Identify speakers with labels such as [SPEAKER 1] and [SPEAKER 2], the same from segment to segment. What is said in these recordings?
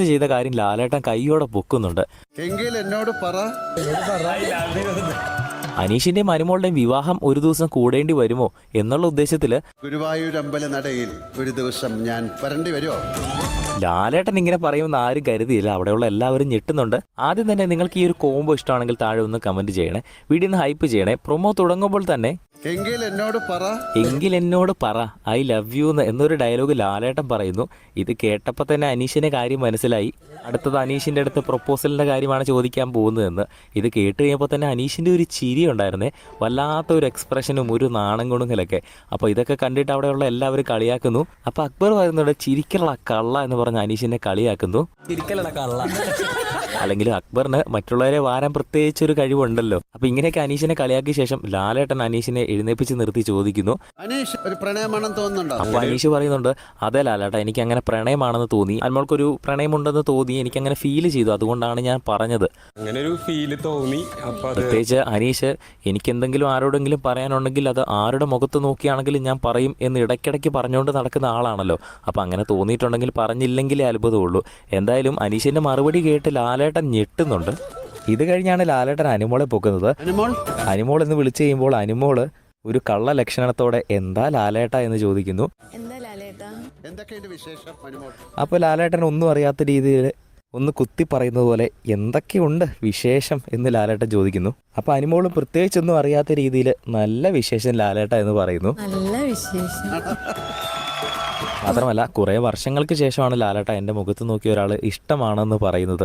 [SPEAKER 1] ചെയ്ത കാര്യം ലാലേട്ടൻ കൈയോടെ പൊക്കുന്നുണ്ട്.
[SPEAKER 2] എങ്കിൽ എന്നോട് പറ.
[SPEAKER 1] അനീഷിന്റെയും അനുമോളുടെയും വിവാഹം ഒരു ദിവസം കൂടേണ്ടി വരുമോ എന്നുള്ള ഉദ്ദേശത്തില്
[SPEAKER 2] ഗുരുവായൂർ അമ്പല നടയിൽ ഒരു ദിവസം ഞാൻ വരേണ്ടി വരുമോ?
[SPEAKER 1] ലാലേട്ടൻ ഇങ്ങനെ പറയുമെന്ന് ആരും കരുതിയില്ല. അവിടെയുള്ള എല്ലാവരും ഞെട്ടുന്നുണ്ട്. ആദ്യം തന്നെ നിങ്ങൾക്ക് ഈ ഒരു കോംബോ ഇഷ്ടമാണെങ്കിൽ താഴെ ഒന്ന് കമന്റ് ചെയ്യണേ, വീഡിയോ ഒന്ന് ഹൈപ്പ് ചെയ്യണേ. പ്രൊമോ തുടങ്ങുമ്പോൾ തന്നെ
[SPEAKER 2] എങ്കിൽ
[SPEAKER 1] എന്നോട് പറ ഐ ലവ് യു എന്നൊരു ഡയലോഗ് ലാലേട്ടൻ പറയുന്നു. ഇത് കേട്ടപ്പോൾ തന്നെ അനീഷിന്റെ കാര്യം മനസ്സിലായി. അടുത്തത് അനീഷിന്റെ അടുത്ത് പ്രൊപ്പോസലിന്റെ കാര്യമാണ് ചോദിക്കാൻ പോകുന്നതെന്ന്. ഇത് കേട്ട് കഴിഞ്ഞപ്പോൾ തന്നെ അനീഷിന്റെ ഒരു ചിരി ഉണ്ടായിരുന്നേ, വല്ലാത്ത ഒരു എക്സ്പ്രഷനും ഒരു നാണം കൊടുങ്ങലൊക്കെ. അപ്പോൾ ഇതൊക്കെ കണ്ടിട്ട് അവിടെയുള്ള എല്ലാവരും കളിയാക്കുന്നു. അപ്പോൾ അക്ബർ പറയുന്നുണ്ട് ചിരിക്കലുള്ള കള്ള എന്ന് പറഞ്ഞ് അനീഷിനെ കളിയാക്കുന്നു. അല്ലെങ്കിൽ അക്ബറിന് മറ്റുള്ളവരെ വാരാൻ പ്രത്യേകിച്ചൊരു കഴിവുണ്ടല്ലോ. അപ്പൊ ഇങ്ങനെയൊക്കെ അനീഷിനെ കളിയാക്കിയ ശേഷം ലാലേട്ടൻ അനീഷിനെ എഴുന്നേപ്പിച്ച് നിർത്തി ചോദിക്കുന്നു,
[SPEAKER 2] അനീഷ് ഒരു പ്രണയമാണെന്ന് തോന്നുന്നുണ്ടോ?
[SPEAKER 1] അപ്പൊ അനീഷ് പറയുന്നുണ്ട്, അതെ ലാലേട്ട, എനിക്ക് അങ്ങനെ പ്രണയമാണെന്ന് തോന്നി, അനുമോൾക്കൊരു പ്രണയമുണ്ടെന്ന് തോന്നി, എനിക്ക് അങ്ങനെ ഫീൽ ചെയ്തു, അതുകൊണ്ടാണ് ഞാൻ പറഞ്ഞത്.
[SPEAKER 3] അങ്ങനെ ഒരു ഫീല് തോന്നി.
[SPEAKER 1] പ്രത്യേകിച്ച് അനീഷ് എനിക്ക് എന്തെങ്കിലും ആരോടെങ്കിലും പറയാനുണ്ടെങ്കിൽ അത് ആരുടെ മുഖത്ത് നോക്കിയാണെങ്കിലും ഞാൻ പറയും എന്ന് ഇടയ്ക്കിടയ്ക്ക് പറഞ്ഞുകൊണ്ട് നടക്കുന്ന ആളാണല്ലോ. അപ്പൊ അങ്ങനെ തോന്നിയിട്ടുണ്ടെങ്കിൽ പറഞ്ഞില്ലെങ്കിലേ അത്ഭുതമുള്ളൂ. എന്തായാലും അനീഷിന്റെ മറുപടി കേട്ട് ലാലേട്ടൻ ഞെട്ടുന്നുണ്ട്. ഇത് കഴിഞ്ഞാണ് ലാലേട്ടൻ അനുമോളെ പൊക്കുന്നത്. അനുമോൾ എന്ന് വിളിച്ചു കഴിയുമ്പോൾ അനുമോള് ഒരു കള്ള ലക്ഷണത്തോടെ എന്താ ലാലേട്ട എന്ന് ചോദിക്കുന്നു. അപ്പോൾ ലാലേട്ടൻ ഒന്നും അറിയാത്ത രീതിയിൽ ഒന്ന് കുത്തി പറയുന്നത് പോലെ എന്തൊക്കെയുണ്ട് വിശേഷം എന്ന് ലാലേട്ടൻ ചോദിക്കുന്നു. അപ്പോൾ അനുമോളും പ്രത്യേകിച്ചൊന്നും അറിയാത്ത രീതിയിൽ നല്ല വിശേഷം ലാലേട്ട എന്ന് പറയുന്നു.
[SPEAKER 4] നല്ല വിശേഷം.
[SPEAKER 1] മാത്രമല്ല കുറേ വർഷങ്ങൾക്ക് ശേഷമാണ് ലാലേട്ട എൻ്റെ മുഖത്ത് നോക്കി ഒരാൾ ഇഷ്ടമാണെന്ന് പറയുന്നത്.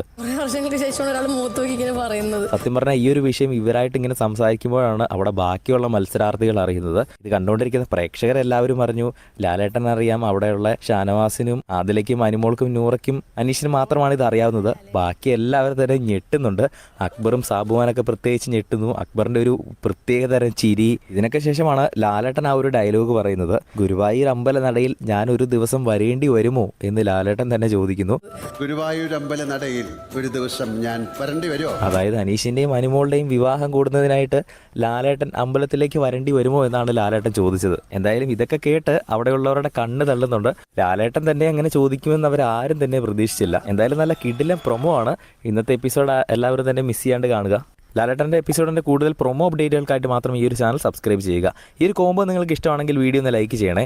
[SPEAKER 1] സത്യം പറഞ്ഞാൽ ഈ ഒരു വിഷയം ഇവരായിട്ട് ഇങ്ങനെ സംസാരിക്കുമ്പോഴാണ് അവിടെ ബാക്കിയുള്ള മത്സരാർത്ഥികൾ അറിയുന്നത്. ഇത് കണ്ടുകൊണ്ടിരിക്കുന്ന പ്രേക്ഷകരെല്ലാവരും അറിഞ്ഞു. ലാലേട്ടൻ അറിയാം, അവിടെയുള്ള ഷാനവാസിനും ആദിലയ്ക്കും അനുമോൾക്കും നൂറയ്ക്കും അനീഷിനും മാത്രമാണ് ഇത് അറിയാവുന്നത്. ബാക്കി എല്ലാവരും തന്നെ ഞെട്ടുന്നുണ്ട്. അക്ബറും സാബുമാനൊക്കെ പ്രത്യേകിച്ച് ഞെട്ടുന്നു. അക്ബറിന്റെ ഒരു പ്രത്യേക തരം ചിരി. ഇതിനൊക്കെ ശേഷമാണ് ലാലേട്ടൻ ആ ഒരു ഡയലോഗ് പറയുന്നത്. ഗുരുവായൂർ അമ്പല നടയിൽ ഞാൻ ഒരു ദിവസം വരേണ്ടി വരുമോ എന്ന് ലാലേട്ടൻ തന്നെ ചോദിക്കുന്നു.
[SPEAKER 2] ഗുരുവായൂർ അമ്പല നടയിൽ ഒരു ദിവസം ഞാൻ വരേണ്ടി വരുമോ?
[SPEAKER 1] അതായത് അനീഷിന്റെയും അനുമോളുടെയും വിവാഹം കൂടുന്നതിനായിട്ട് ലാലേട്ടൻ അമ്പലത്തിലേക്ക് വരേണ്ടി വരുമോ എന്നാണ് ലാലേട്ടൻ ചോദിച്ചത്. എന്തായാലും ഇതൊക്കെ കേട്ട് അവിടെയുള്ളവരുടെ കണ്ണ് തള്ളുന്നുണ്ട്. ലാലേട്ടൻ തന്നെ അങ്ങനെ ചോദിക്കുമെന്ന് അവരാരും തന്നെ പ്രതീക്ഷിച്ചില്ല. എന്തായാലും നല്ല കിടിലൻ പ്രൊമോ ആണ്. ഇന്നത്തെ എപ്പിസോഡ് എല്ലാവരും തന്നെ മിസ് ചെയ്യാണ്ട് കാണുക. ലാലേട്ടൻ്റെ എപ്പിസോഡിൻ്റെ കൂടുതൽ പ്രൊമോ അപ്ഡേറ്റുകൾക്കായിട്ട് മാത്രം ഈ ഒരു ചാനൽ സബ്സ്ക്രൈബ് ചെയ്യുക. ഈ ഒരു കോംബോ നിങ്ങൾക്ക് ഇഷ്ടമാണെങ്കിൽ വീഡിയോ ഒന്ന് ലൈക്ക് ചെയ്യണേ.